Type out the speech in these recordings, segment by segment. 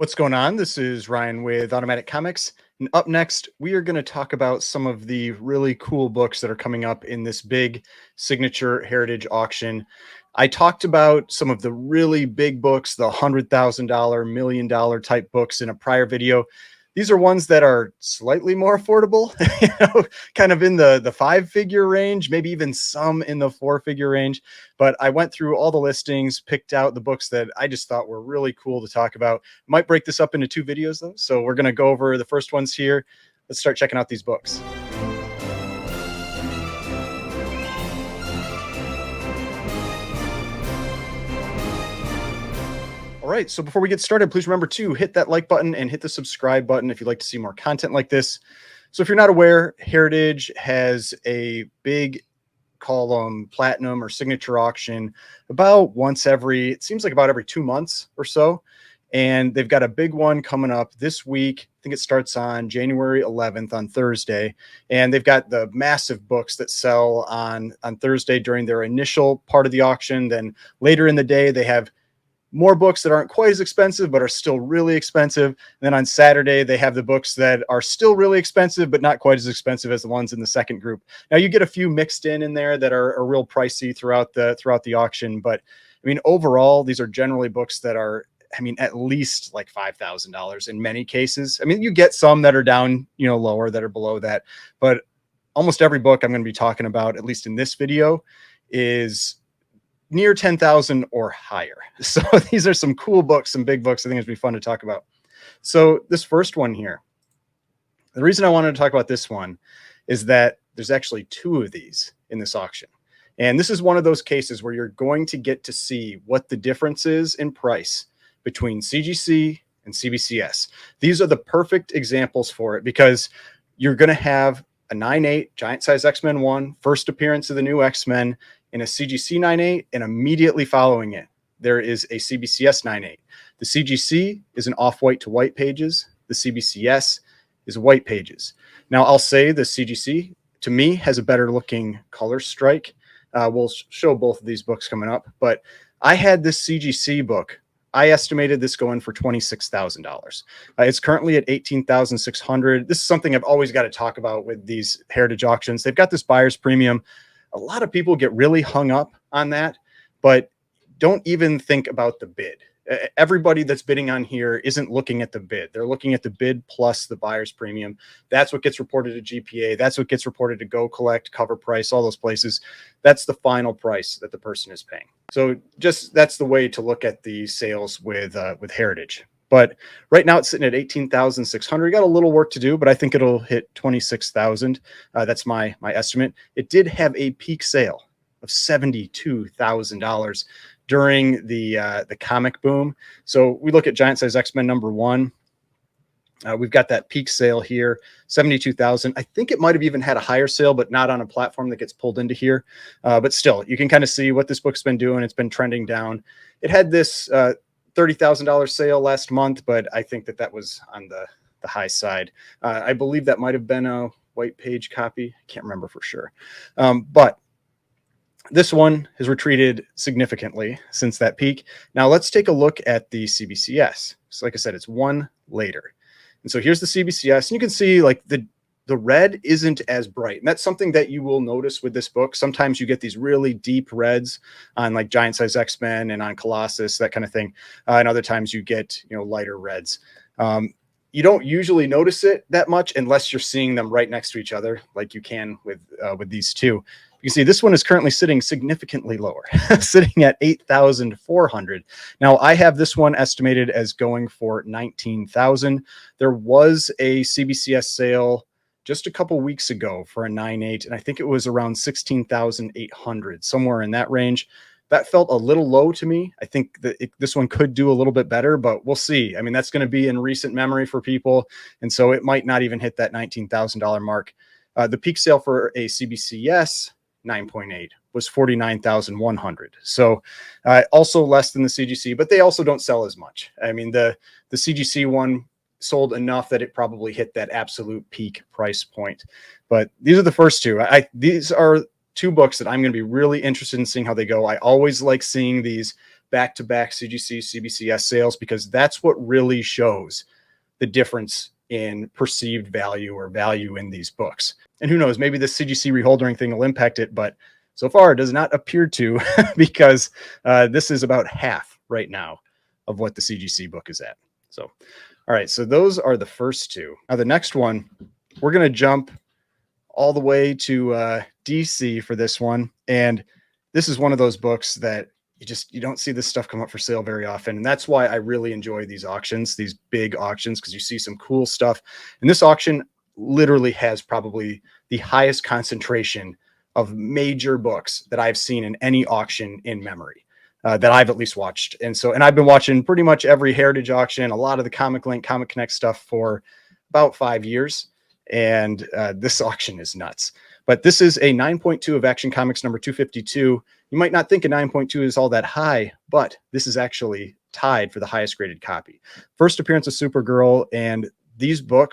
What's going on? This is Ryan with Automatic Comics. And up next, we are going to talk about some of the really cool books that are coming up in this big signature heritage auction. I talked about some of the really big books, the $100,000, $1 million type books in a prior video. These are ones that are slightly more affordable, kind of in the five-figure range, maybe even some in the four-figure range. But I went through all the listings, picked out the books that I just thought were really cool to talk about. Might break this up into two videos though. So we're going to go over the first ones here. Let's start checking out these books. All right, so before we get started, please remember to hit that like button and hit the subscribe button if you'd like to see more content like this. So if you're not aware, Heritage has a big column platinum or signature auction about once every, it seems like about every 2 months or so. And they've got a big one coming up this week. I think it starts on January 11th on Thursday. And they've got the massive books that sell on Thursday during their initial part of the auction. Then later in the day, they have more books that aren't quite as expensive, but are still really expensive. And then on Saturday, they have the books that are still really expensive, but not quite as expensive as the ones in the second group. Now you get a few mixed in there that are real pricey throughout the auction. But I mean, overall, these are generally books that are, I mean, at least like $5,000 in many cases. I mean, you get some that are down, lower, that are below that, but almost every book I'm going to be talking about, at least in this video, is near 10,000 or higher. So these are some cool books, some big books. I think it'd be fun to talk about. So this first one here, the reason I wanted to talk about this one is that there's actually two of these in this auction. And this is one of those cases where you're going to get to see what the difference is in price between CGC and CBCS. These are the perfect examples for it because you're going to have a 9.8 giant size X-Men 1, first appearance of the new X-Men, in a CGC 9.8, and immediately following it, there is a CBCS 9.8. The CGC is an off-white to white pages. The CBCS is white pages. Now, I'll say the CGC, to me, has a better looking color strike. We'll show both of these books coming up, but I had this CGC book. I estimated this going for $26,000. It's currently at $18,600. This is something I've always got to talk about with these heritage auctions. They've got this buyer's premium. A lot of people get really hung up on that, but don't even think about the bid. Everybody that's bidding on here isn't looking at the bid. They're looking at the bid plus the buyer's premium. That's what gets reported to GPA. That's what gets reported to Go Collect, Cover Price, all those places. That's the final price that the person is paying. So just that's the way to look at the sales with Heritage. But right now it's sitting at 18,600. Got a little work to do, but I think it'll hit 26,000. That's my estimate. It did have a peak sale of $72,000 during the comic boom. So we look at Giant Size X-Men #1. We've got that peak sale here, 72,000. I think it might have even had a higher sale, but not on a platform that gets pulled into here. But still, you can kind of see what this book's been doing. It's been trending down. It had this $30,000 sale last month, but I think that was on the high side. I believe that might have been a white page copy. I can't remember for sure. But this one has retreated significantly since that peak. Now let's take a look at the CBCS. So like I said, it's one later. And so here's the CBCS, and you can see like the red isn't as bright. And that's something that you will notice with this book. Sometimes you get these really deep reds on like Giant Size X-Men and on Colossus, that kind of thing. And other times you get, lighter reds. You don't usually notice it that much unless you're seeing them right next to each other, like you can with these two. You can see this one is currently sitting significantly lower, sitting at 8,400. Now I have this one estimated as going for 19,000. There was a CBCS sale just a couple weeks ago for a 9.8, and I think it was around 16,800, somewhere in that range. That felt a little low to me. I think that this one could do a little bit better, but we'll see. I mean, that's going to be in recent memory for people, and so it might not even hit that $19,000 mark. The peak sale for a CBCS 9.8 was 49,100. So also less than the CGC, but they also don't sell as much. I mean, the CGC one sold enough that it probably hit that absolute peak price point. But these are the first two. These are two books that I'm going to be really interested in seeing how they go. I always like seeing these back-to-back CGC, CBCS sales, because that's what really shows the difference in perceived value or value in these books. And who knows, maybe the CGC reholdering thing will impact it, but so far it does not appear to, because this is about half right now of what the CGC book is at. So, all right, so those are the first two. Now the next one, we're going to jump all the way to DC for this one. And this is one of those books that you don't see this stuff come up for sale very often. And that's why I really enjoy these auctions, these big auctions, because you see some cool stuff. And this auction literally has probably the highest concentration of major books that I've seen in any auction in memory, that I've at least watched. And I've been watching pretty much every Heritage auction, a lot of the Comic Link, Comic Connect stuff for about 5 years. And this auction is nuts. But this is a 9.2 of Action Comics number 252. You might not think a 9.2 is all that high, but this is actually tied for the highest graded copy. First appearance of Supergirl, and this book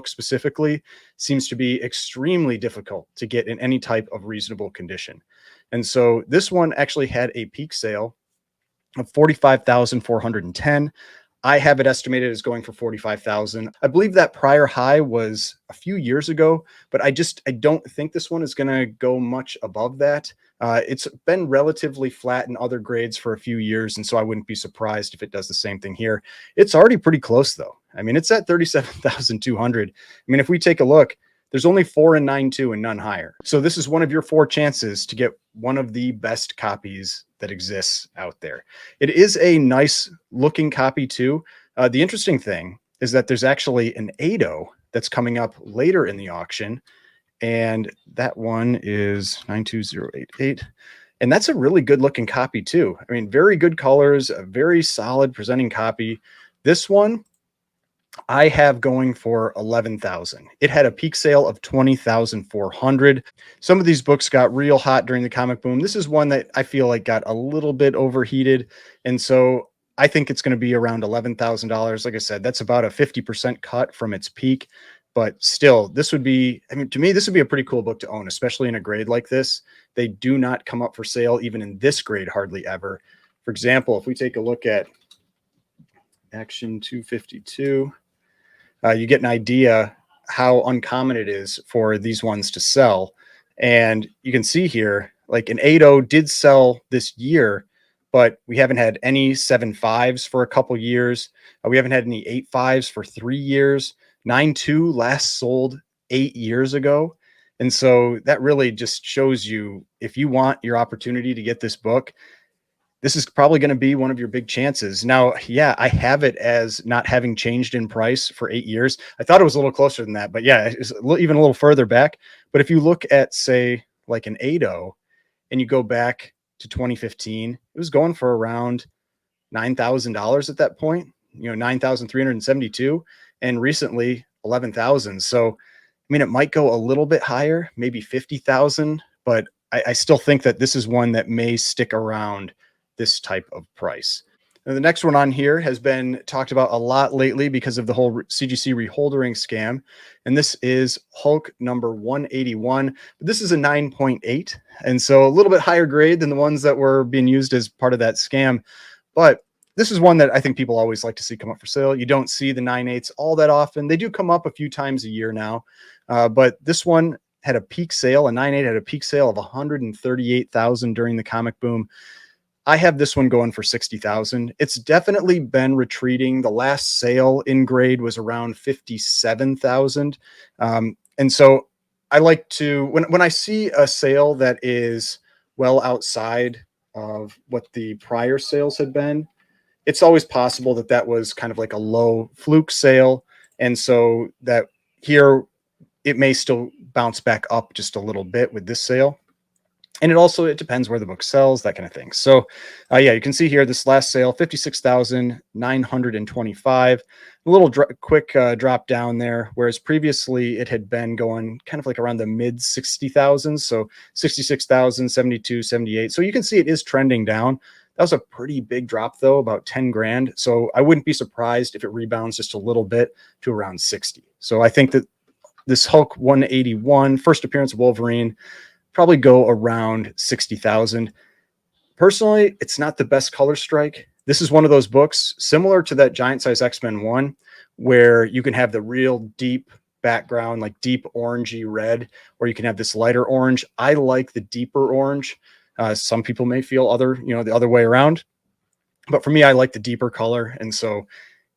specifically, seems to be extremely difficult to get in any type of reasonable condition. And so this one actually had a peak sale of 45,410. I have it estimated as going for 45,000. I believe that prior high was a few years ago, but I don't think this one is going to go much above that. It's been relatively flat in other grades for a few years, and so I wouldn't be surprised if it does the same thing here. It's already pretty close, though. I mean, it's at 37,200. I mean, if we take a look, there's only 4 and 9.2 and none higher. So this is one of your 4 chances to get one of the best copies that exists out there. It is a nice looking copy too. The interesting thing is that there's actually an 8.0 that's coming up later in the auction, and that one is 92088. And that's a really good looking copy too. I mean, very good colors, a very solid presenting copy. This one I have going for 11,000. It had a peak sale of 20,400. Some of these books got real hot during the comic boom. This is one that I feel like got a little bit overheated. And so I think it's going to be around $11,000. Like I said, that's about a 50% cut from its peak. But still, this would be, I mean, to me, this would be a pretty cool book to own, especially in a grade like this. They do not come up for sale, even in this grade, hardly ever. For example, if we take a look at Action 252, you get an idea how uncommon it is for these ones to sell. And you can see here, like an 8.0 did sell this year, but we haven't had any 7.5s for a couple years. We haven't had any 8.5s for 3 years. 9.2 last sold 8 years ago. And so that really just shows you, if you want your opportunity to get this book, this is probably going to be one of your big chances. Now, yeah, I have it as not having changed in price for 8 years. I thought it was a little closer than that, but yeah, it's even a little further back. But if you look at, say, like an 8.0, and you go back to 2015, it was going for around $9,000 at that point, 9,372, and recently 11,000. So, I mean, it might go a little bit higher, maybe 50,000, but I still think that this is one that may stick around this type of price. Now, the next one on here has been talked about a lot lately because of the whole CGC reholdering scam. And this is Hulk number 181. But this is a 9.8. And so a little bit higher grade than the ones that were being used as part of that scam. But this is one that I think people always like to see come up for sale. You don't see the 9.8s all that often. They do come up a few times a year now. But this one had a peak sale. A 9.8 had a peak sale of 138,000 during the comic boom. I have this one going for 60,000. It's definitely been retreating. The last sale in grade was around 57,000. And so I like to, when I see a sale that is well outside of what the prior sales had been, it's always possible that that was kind of like a low fluke sale. And so that here it may still bounce back up just a little bit with this sale. And it depends where the book sells, that kind of thing. So, yeah, you can see here this last sale, 56,925. A little quick drop down there, whereas previously it had been going kind of like around the mid 60,000. So 66,000, 72, 78. So you can see it is trending down. That was a pretty big drop, though, about 10 grand. So I wouldn't be surprised if it rebounds just a little bit to around 60. So I think that this Hulk 181, first appearance of Wolverine, probably go around 60,000. Personally, it's not the best color strike. This is one of those books similar to that Giant Size X-Men one, where you can have the real deep background, like deep orangey red, or you can have this lighter orange. I like the deeper orange. Some people may feel the other way around, but for me, I like the deeper color. And so,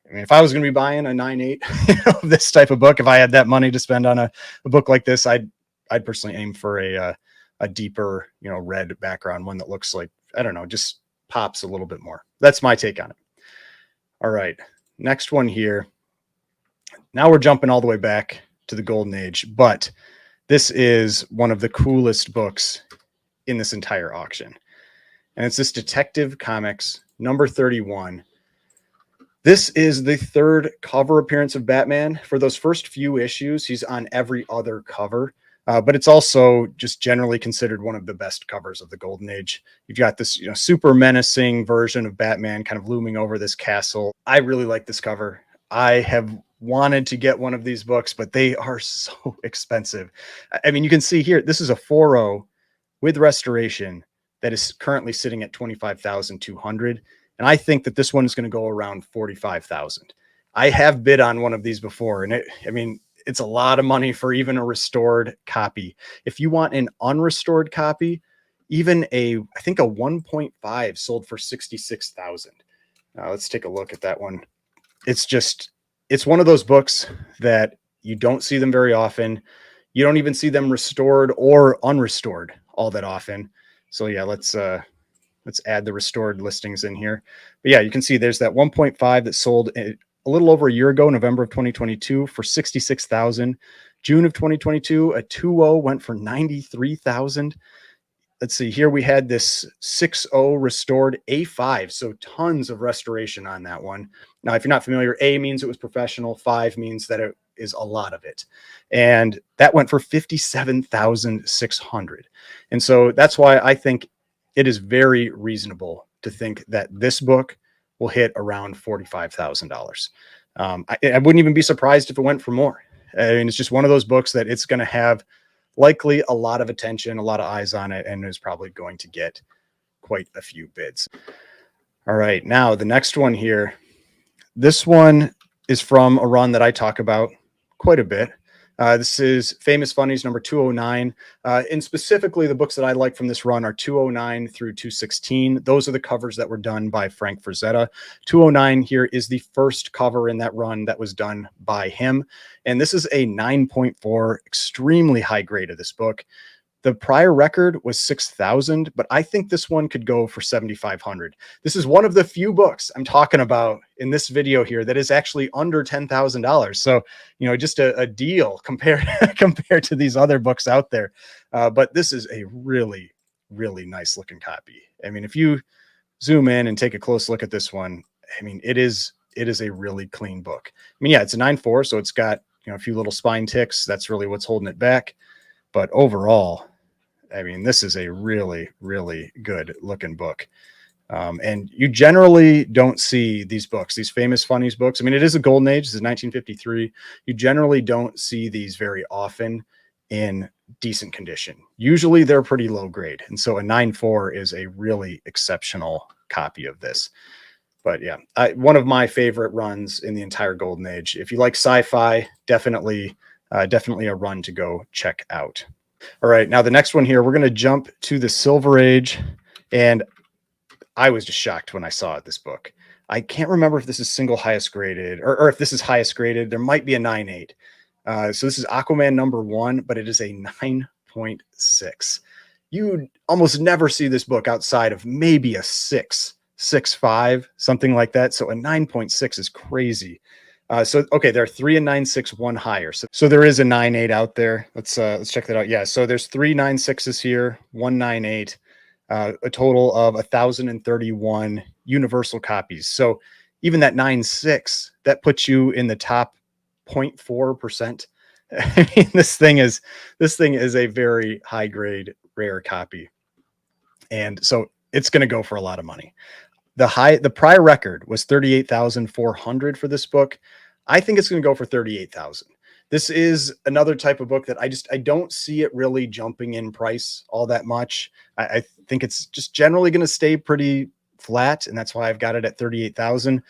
I mean, if I was going to be buying a 9.8 of this type of book, if I had that money to spend on a book like this, I'd personally aim for a deeper, red background, one that looks like, I don't know, just pops a little bit more. That's my take on it. All right, next one here. Now we're jumping all the way back to the Golden Age, but this is one of the coolest books in this entire auction. And it's this Detective Comics number 31. This is the third cover appearance of Batman. For those first few issues, he's on every other cover. But it's also just generally considered one of the best covers of the Golden Age. You've got this, super menacing version of Batman kind of looming over this castle. I really like this cover. I have wanted to get one of these books, but they are so expensive. I mean, you can see here, this is a 4.0 with restoration that is currently sitting at $25,200. And I think that this one is going to go around $45,000. I have bid on one of these before, and it's a lot of money for even a restored copy. If you want an unrestored copy, even I think a 1.5 sold for $66,000. Let's take a look at that one. It's one of those books that you don't see them very often. You don't even see them restored or unrestored all that often. So yeah, let's add the restored listings in here. But yeah, you can see there's that 1.5 that sold a little over a year ago, November of 2022, for $66,000. June of 2022, a 2.0 went for $93,000. Let's see, here we had this 6.0 restored A5, so tons of restoration on that one. Now, if you're not familiar, A means it was professional, 5 means that it is a lot of it. And that went for $57,600. And so that's why I think it is very reasonable to think that this book will hit around $45,000. I wouldn't even be surprised if it went for more. I mean, it's just one of those books that it's going to have likely a lot of attention, a lot of eyes on it, and is probably going to get quite a few bids. All right, now the next one here. This one is from a run that I talk about quite a bit. This is Famous Funnies number 209. And specifically, the books that I like from this run are 209 through 216. Those are the covers that were done by Frank Frazetta. 209 here is the first cover in that run that was done by him. And this is a 9.4, extremely high grade of this book. The prior record was 6,000, but I think this one could go for 7,500. This is one of the few books I'm talking about in this video here that is actually under $10,000. So, just a deal compared to these other books out there. But this is a really, really nice looking copy. I mean, if you zoom in and take a close look at this one, I mean, it is a really clean book. I mean, yeah, it's a 9.4, so it's got, a few little spine ticks. That's really what's holding it back. But overall, I mean, this is a really, really good looking book. And you generally don't see these books, these Famous Funnies books. I mean, it is a golden age. This is 1953. You generally don't see these very often in decent condition. Usually they're pretty low grade. And so a 9.4 is a really exceptional copy of this. But yeah, one of my favorite runs in the entire golden age. If you like sci-fi, definitely a run to go check out. All right, now the next one here, we're going to jump to the Silver Age, and I was just shocked when I saw this book. I can't remember if this is single highest graded or if this is highest graded. There might be a 9.8. So this is Aquaman number 1, but it is a 9.6. You almost never see this book outside of maybe a 6.5, something like that. So a 9.6 is crazy. Okay, there are 3 and 9.6, one higher. So there is a 9.8 out there. Let's check that out. Yeah, so there's 3 9.6s here, 1 9.8, a total of 1,031 universal copies. So even that 9.6, that puts you in the top 0.4%. I mean, this thing is a very high grade, rare copy, and so it's going to go for a lot of money. The prior record was 38,400 for this book. I think it's going to go for 38,000. This is another type of book that I don't see it really jumping in price all that much. I think it's just generally going to stay pretty flat, and that's why I've got it at 38,000.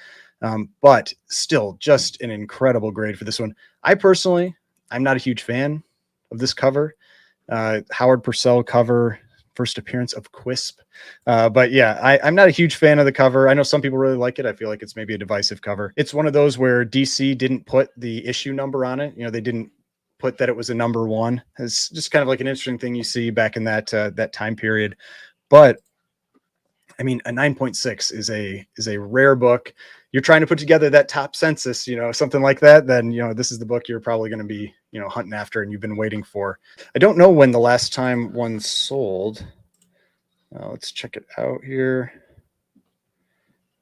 But still, just an incredible grade for this one. I personally, I'm not a huge fan of this cover. Howard Purcell cover, first appearance of Quisp. But yeah, I'm not a huge fan of the cover. I know some people really like it. I feel like it's maybe a divisive cover. It's one of those where DC didn't put the issue number on it. You know, they didn't put that it was a number one. It's just kind of like an interesting thing you see back in that time period. But I mean, a 9.6 is a rare book. You're trying to put together that top census, you know, something like that, then, you know, this is the book you're probably going to be, you know, hunting after and you've been waiting for. I don't know when the last time one sold. Let's check it out here.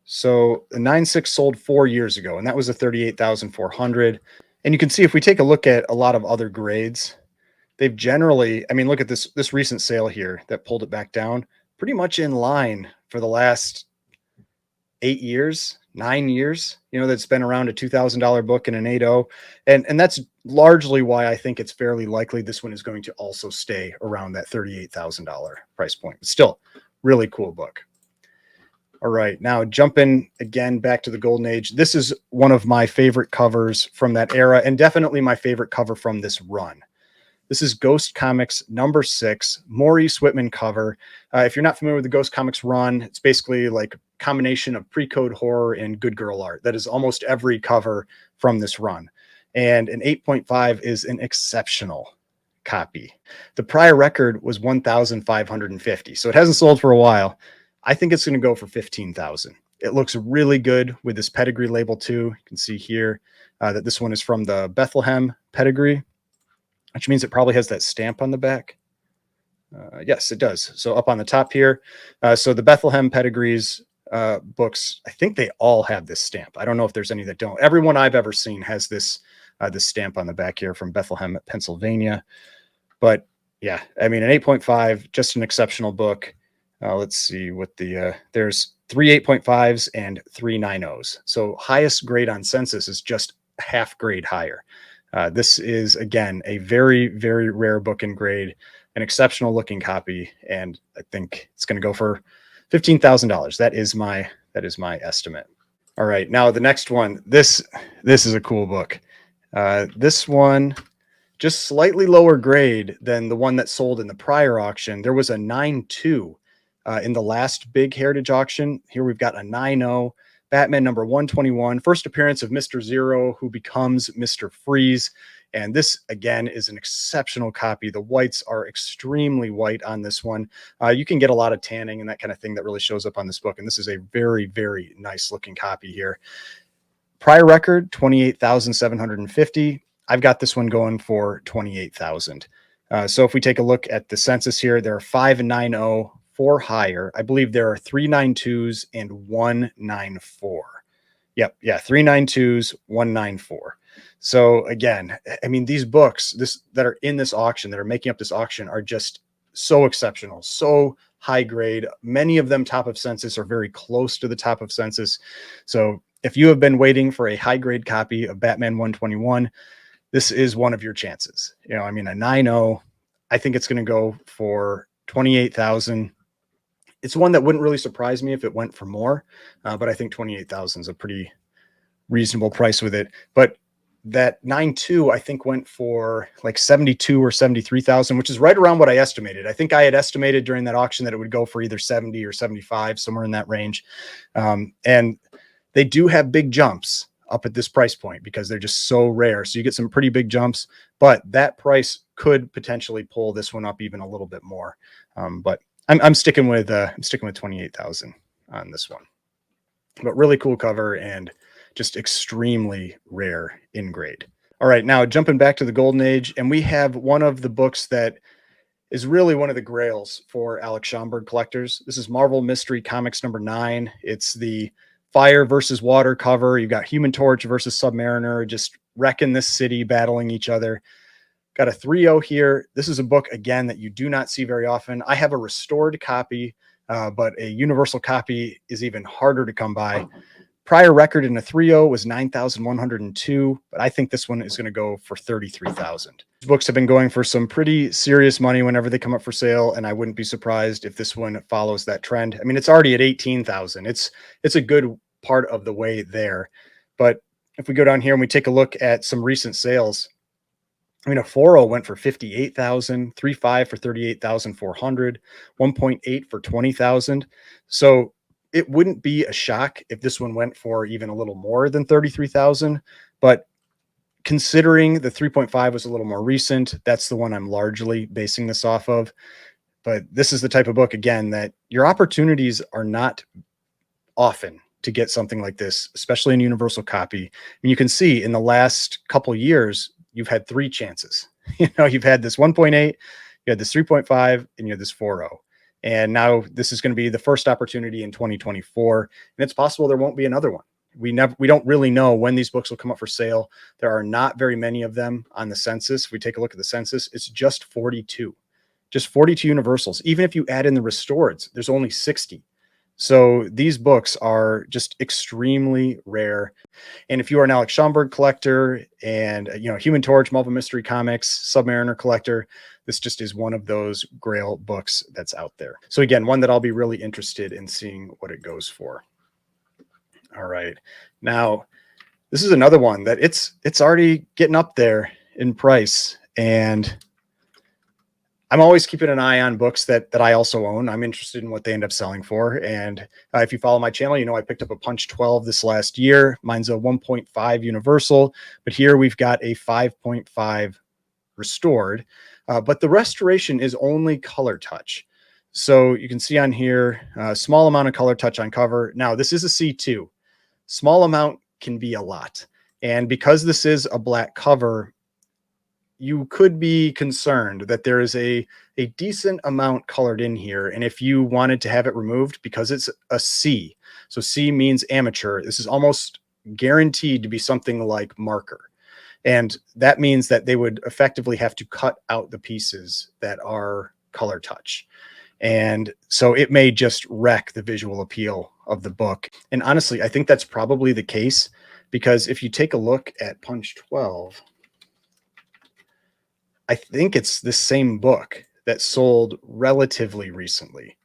So the 9.6 sold 4 years ago, and that was a 38,400. And you can see if we take a look at a lot of other grades, they've generally, I mean, look at this recent sale here that pulled it back down, pretty much in line for the last 8 years, 9 years, you know, that's been around a $2,000 book and an 8.0. And that's largely why I think it's fairly likely this one is going to also stay around that $38,000 price point. But still, really cool book. All right, now jumping again back to the Golden Age. This is one of my favorite covers from that era, and definitely my favorite cover from this run. This is Ghost Comics number 6, Maurice Whitman cover. If you're not familiar with the Ghost Comics run, it's basically like a combination of pre-code horror and good girl art. That is almost every cover from this run. And an 8.5 is an exceptional copy. The prior record was 1,550, so it hasn't sold for a while. I think it's going to go for 15,000. It looks really good with this pedigree label too. You can see here that this one is from the Bethlehem pedigree, which means it probably has that stamp on the back. Yes, it does. So up on the top here. So the Bethlehem pedigrees books, I think they all have this stamp. I don't know if there's any that don't. Everyone I've ever seen has this stamp on the back here from Bethlehem, Pennsylvania. But yeah, I mean, an 8.5, just an exceptional book. Let's see what there's 3 8.5s and 3 9.0s. So highest grade on census is just half grade higher. This is, again, a very, very rare book in grade, an exceptional looking copy, and I think it's going to go for $15,000. That is my estimate. All right, now the next one. This is a cool book. This one, just slightly lower grade than the one that sold in the prior auction. There was a 9.2 in the last big Heritage auction. Here we've got a 9.0. Batman number 121, first appearance of Mr. Zero, who becomes Mr. Freeze. And this, again, is an exceptional copy. The whites are extremely white on this one. You can get a lot of tanning and that kind of thing that really shows up on this book. And this is a very, very nice looking copy here. Prior record, 28,750. I've got this one going for 28,000. So if we take a look at the census here, there are 5 and 9.0. 4 higher. I believe there are 3 9.2s and 1 9.4. Yep. Yeah. 3 9.2s, 1 9.4. So again, I mean, these books that are in this auction, that are making up this auction, are just so exceptional, so high grade. Many of them top of census, or very close to the top of census. So if you have been waiting for a high grade copy of Batman 121, this is one of your chances. You know, I mean, a 9.0, I think it's going to go for 28,000. It's one that wouldn't really surprise me if it went for more, but I think 28,000 is a pretty reasonable price with it. But that 9.2, I think, went for like 72 or 73,000, which is right around what I estimated. I think I had estimated during that auction that it would go for either 70 or 75, somewhere in that range. And they do have big jumps up at this price point because they're just so rare. So you get some pretty big jumps, but that price could potentially pull this one up even a little bit more. But I'm sticking with 28,000 on this one. But really cool cover and just extremely rare in grade. All right, now jumping back to the Golden Age, and we have one of the books that is really one of the grails for Alex Schomburg collectors. This is Marvel Mystery Comics number 9. It's the fire versus water cover. You've got Human Torch versus Submariner just wrecking this city, battling each other. Got a 3.0 here. This is a book, again, that you do not see very often. I have a restored copy, but a universal copy is even harder to come by. Prior record in a 3.0 was 9,102, but I think this one is going to go for 33,000. These books have been going for some pretty serious money whenever they come up for sale, and I wouldn't be surprised if this one follows that trend. I mean, it's already at 18,000. It's a good part of the way there. But if we go down here and we take a look at some recent sales, I mean, a 4.0 went for 58,000, 3.5 for 38,400, 1.8 for 20,000. So it wouldn't be a shock if this one went for even a little more than 33,000. But considering the 3.5 was a little more recent, that's the one I'm largely basing this off of. But this is the type of book, again, that your opportunities are not often to get something like this, especially in universal copy. I mean, you can see in the last couple years, you've had 3 chances. You've had this 1.8, you had this 3.5, and you had this 4.0. And now this is going to be the first opportunity in 2024. And it's possible there won't be another one. We don't really know when these books will come up for sale. There are not very many of them on the census. If we take a look at the census, it's just 42 universals. Even if you add in the restoreds, there's only 60. So these books are just extremely rare. And if you are an Alex Schomburg collector and, Human Torch, Marvel Mystery Comics, Submariner collector, this just is one of those Grail books that's out there. So again, one that I'll be really interested in seeing what it goes for. All right. Now, this is another one that it's already getting up there in price. And I'm always keeping an eye on books that I also own. I'm interested in what they end up selling for. And if you follow my channel, I picked up a Punch 12 this last year. Mine's a 1.5 universal, but here we've got a 5.5 restored. But the restoration is only color touch. So you can see on here, a small amount of color touch on cover. Now, this is a C2. Small amount can be a lot. And because this is a black cover, you could be concerned that there is a decent amount colored in here. And if you wanted to have it removed, because it's a C, so C means amateur, this is almost guaranteed to be something like marker. And that means that they would effectively have to cut out the pieces that are color touch. And so it may just wreck the visual appeal of the book. And honestly, I think that's probably the case, because if you take a look at Punch 12, I think it's the same book that sold relatively recently.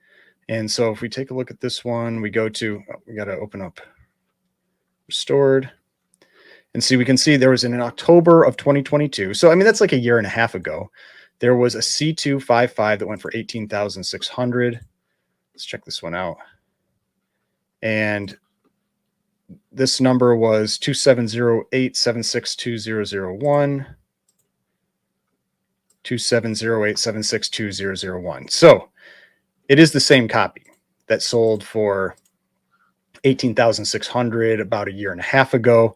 And so if we take a look at this one, we got to open up restored and see, we can see there was in October of 2022. So, I mean, that's like a year and a half ago. There was a C255 that went for 18,600. Let's check this one out. And this number was 2708762001. 2708762001. So it is the same copy that sold for 18,600 about a year and a half ago.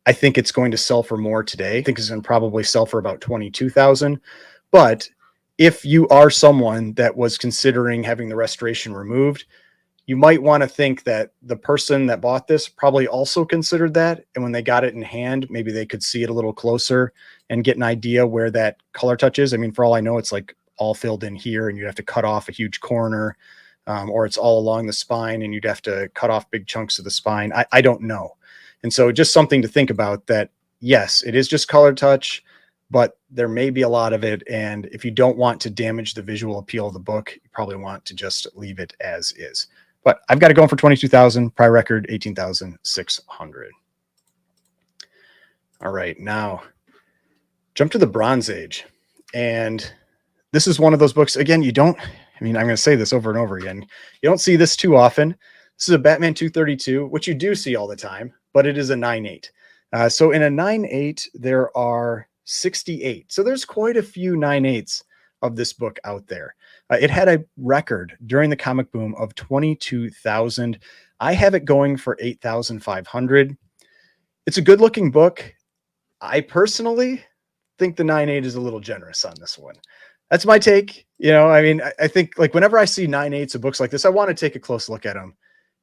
I think it's going to sell for more today. I think it's going to probably sell for about 22,000. But if you are someone that was considering having the restoration removed, you might want to think that the person that bought this probably also considered that. And when they got it in hand, maybe they could see it a little closer and get an idea where that color touch is. I mean, for all I know, it's like all filled in here and you'd have to cut off a huge corner, or it's all along the spine and you'd have to cut off big chunks of the spine. I don't know. And so just something to think about, that yes, it is just color touch, but there may be a lot of it. And if you don't want to damage the visual appeal of the book, you probably want to just leave it as is. But I've got it going for 22,000, prior record 18,600. All right, now jump to the Bronze Age. And this is one of those books, again, I'm going to say this over and over again. You don't see this too often. This is a Batman 232, which you do see all the time, but it is a 9.8. So in a 9.8, there are 68. So there's quite a few 9.8s of this book out there. It had a record during the comic boom of 22,000. I have it going for 8,500. It's a good looking book. I personally think the 9.8 is a little generous on this one. That's my take. I think like whenever I see 9.8s of books like this, I want to take a close look at them.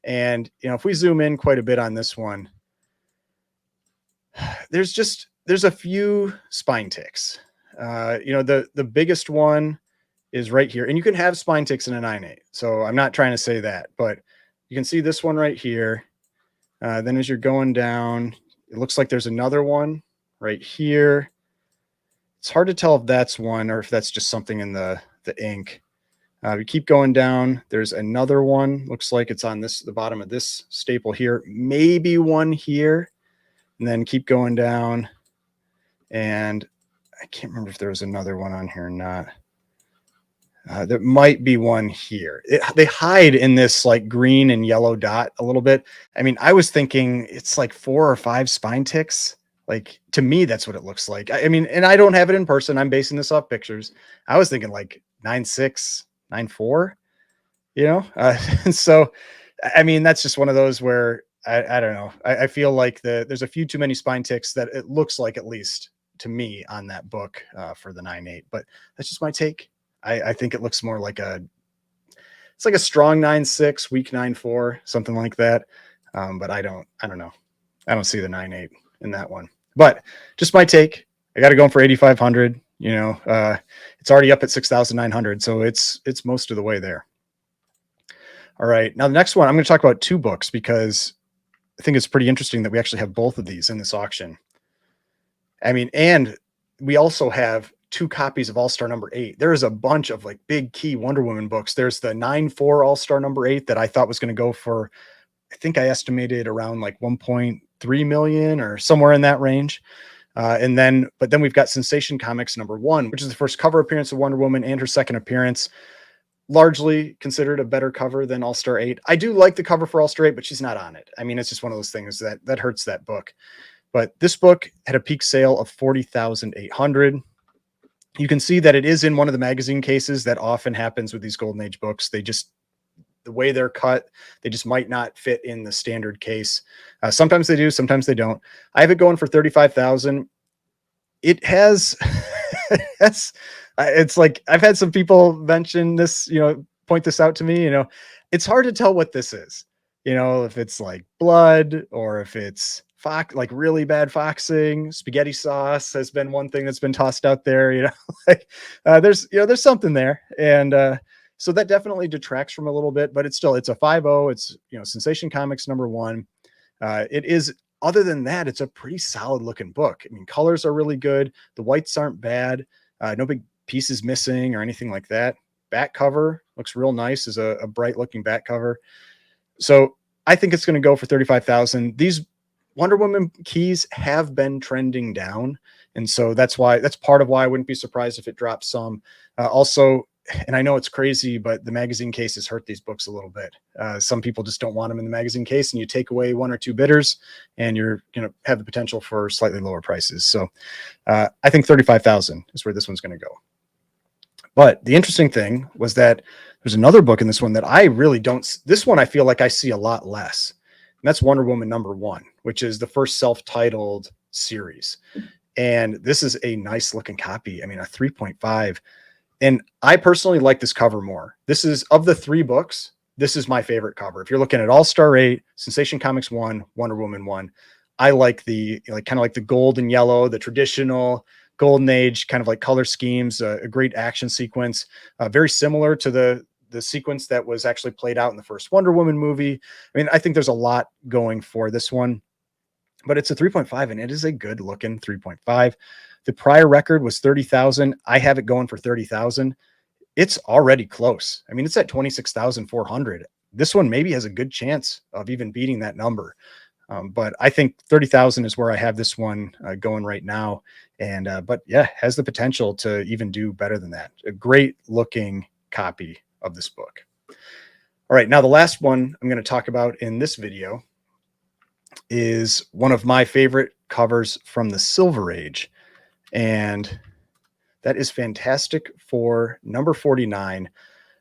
And, if we zoom in quite a bit on this one, there's a few spine ticks. The biggest one is right here, and you can have spine ticks in a 9.8. So I'm not trying to say that, but you can see this one right here. Then as you're going down, it looks like there's another one right here. It's hard to tell if that's one or if that's just something in the ink. We keep going down. There's another one. Looks like it's on the bottom of this staple here. Maybe one here. And then keep going down. And I can't remember if there was another one on here or not. There might be one here. They hide in this like green and yellow dot a little bit. I mean, I was thinking it's like 4 or 5 spine ticks. Like to me, that's what it looks like. I mean, and I don't have it in person. I'm basing this off pictures. I was thinking like 9.6, 9.4, you know? So, I mean, that's just one of those where I don't know. I feel like there's a few too many spine ticks that it looks like, at least to me, on that book for the 9.8, but that's just my take. I think it looks more like it's like a strong 9.6, weak 9.4, something like that. But I don't know. I don't see the 9.8 in that one, but just my take. I got to go for 8,500, you know, it's already up at 6,900. So it's most of the way there. All right. Now the next one, I'm going to talk about 2 books because I think it's pretty interesting that we actually have both of these in this auction. I mean, and we also have 2 copies of All-Star number 8. There is a bunch of like big key Wonder Woman books. There's the 9.4 All-Star number 8 that I thought was going to go for, I think I estimated around like 1.3 million or somewhere in that range. But then we've got Sensation Comics number 1, which is the first cover appearance of Wonder Woman and her second appearance. Largely considered a better cover than All-Star 8. I do like the cover for All-Star 8, but she's not on it. I mean, it's just one of those things that hurts that book. But this book had a peak sale of 40,800. You can see that it is in one of the magazine cases. That often happens with these Golden Age books. The way they're cut, they just might not fit in the standard case. Sometimes they do, sometimes they don't. I have it going for 35,000. It has, it's like, I've had some people mention this, you know, point this out to me, you know, it's hard to tell what this is, you know, if it's like blood or if it's like really bad foxing. Spaghetti sauce has been one thing that's been tossed out there, you know, like there's something there. And so that definitely detracts from a little bit, but it's a 5.0. It's, you know, Sensation Comics number 1. It is, other than that, it's a pretty solid looking book. I mean, colors are really good. The whites aren't bad. No big pieces missing or anything like that. Back cover looks real nice as a bright looking back cover. So I think it's going to go for 35,000. These Wonder Woman keys have been trending down. And so that's part of why I wouldn't be surprised if it drops some. Also, and I know it's crazy, but the magazine cases hurt these books a little bit. Some people just don't want them in the magazine case, and you take away 1 or 2 bidders and you're going to have the potential for slightly lower prices. So I think 35,000 is where this one's going to go. But the interesting thing was that there's another book in this one that I really don't. This one I feel like I see a lot less. And that's Wonder Woman number 1, which is the first self-titled series. And this is a nice looking copy. I mean, a 3.5. And I personally like this cover more. This is, of the 3 books, this is my favorite cover. If you're looking at All-Star 8, Sensation Comics 1, Wonder Woman 1, I like kind of like the gold and yellow, the traditional Golden Age kind of like color schemes, a great action sequence, very similar to the sequence that was actually played out in the first Wonder Woman movie. I mean, I think there's a lot going for this one, but it's a 3.5 and it is a good looking 3.5. The prior record was 30,000. I have it going for 30,000. It's already close. I mean, it's at 26,400. This one maybe has a good chance of even beating that number. But I think 30,000 is where I have this one going right now. And, but yeah, has the potential to even do better than that. A great looking copy of this book. All right. Now the last one I'm going to talk about in this video is one of my favorite covers from the Silver Age. And that is Fantastic Four number 49.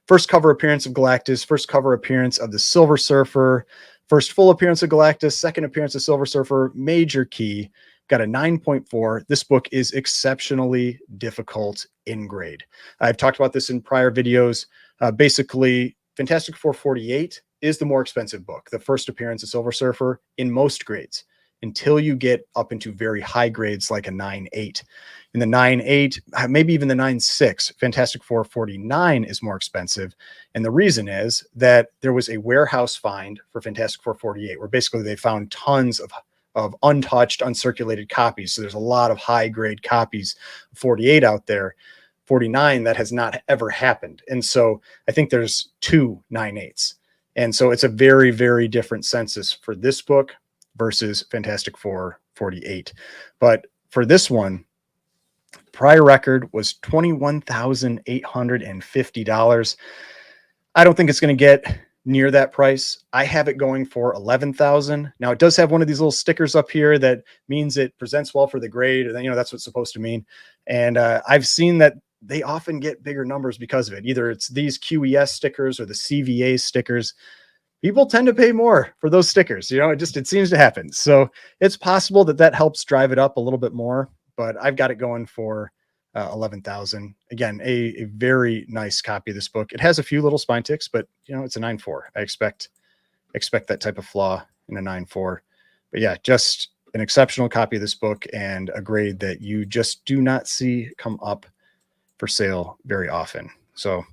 First cover appearance of Galactus, first cover appearance of the Silver Surfer, first full appearance of Galactus, second appearance of Silver Surfer, major key, got a 9.4. This book is exceptionally difficult in grade. I've talked about this in prior videos. Basically, Fantastic Four 48 is the more expensive book, the first appearance of Silver Surfer in most grades. until you get up into very high grades like a 9.8. In the 9.8, maybe even the 9.6, Fantastic Four 49 is more expensive. And the reason is that there was a warehouse find for Fantastic Four 48, where basically they found tons of untouched, uncirculated copies. So there's a lot of high grade copies of 48 out there. 49, that has not ever happened. And so I think there's two 9.8s. And so it's a very, very different census for this book versus Fantastic Four 48. But for this one, prior record was $21,850. I don't think it's going to get near that price. I have it going for 11,000. Now it does have one of these little stickers up here that means it presents well for the grade, and you know that's what's supposed to mean. And I've seen that they often get bigger numbers because of it. Either it's these QES stickers or the CVA stickers. People tend to pay more for those stickers. You know, it seems to happen. So it's possible that that helps drive it up a little bit more, but I've got it going for 11,000. Again, a very nice copy of this book. It has a few little spine ticks, but you know, it's a 9.4. I expect that type of flaw in a 9.4. But yeah, just an exceptional copy of this book and a grade that you just do not see come up for sale very often. So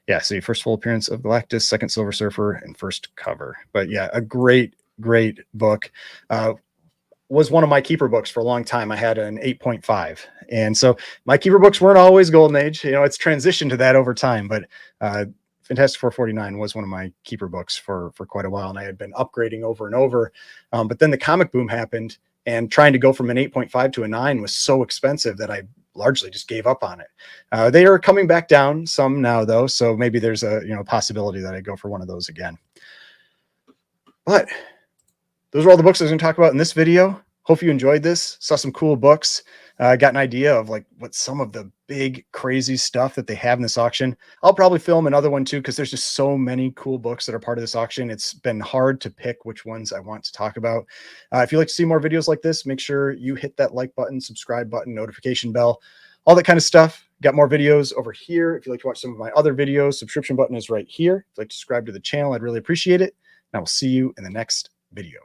yeah, see, first full appearance of Galactus, second Silver Surfer, and first cover. But yeah, a great book. Was one of my keeper books for a long time. I had an 8.5. And so my keeper books weren't always Golden Age. You know, it's transitioned to that over time, but Fantastic Four 49 was one of my keeper books for quite a while. And I had been upgrading over and over. But then the comic boom happened, and trying to go from an 8.5 to a 9 was so expensive that I largely just gave up on it. They are coming back down some now though. So maybe there's a, you know, possibility that I go for one of those again. But those are all the books I was going to talk about in this video. Hope you enjoyed this. Saw some cool books. Got an idea of like what some of the big crazy stuff that they have in this auction. I'll probably film another one too, because there's just so many cool books that are part of this auction. It's been hard to pick which ones I want to talk about. If you'd like to see more videos like this, make sure you hit that like button, subscribe button, notification bell, all that kind of stuff. Got more videos over here. If you'd like to watch some of my other videos, subscription button is right here. If you'd like to subscribe to the channel, I'd really appreciate it. And I will see you in the next video.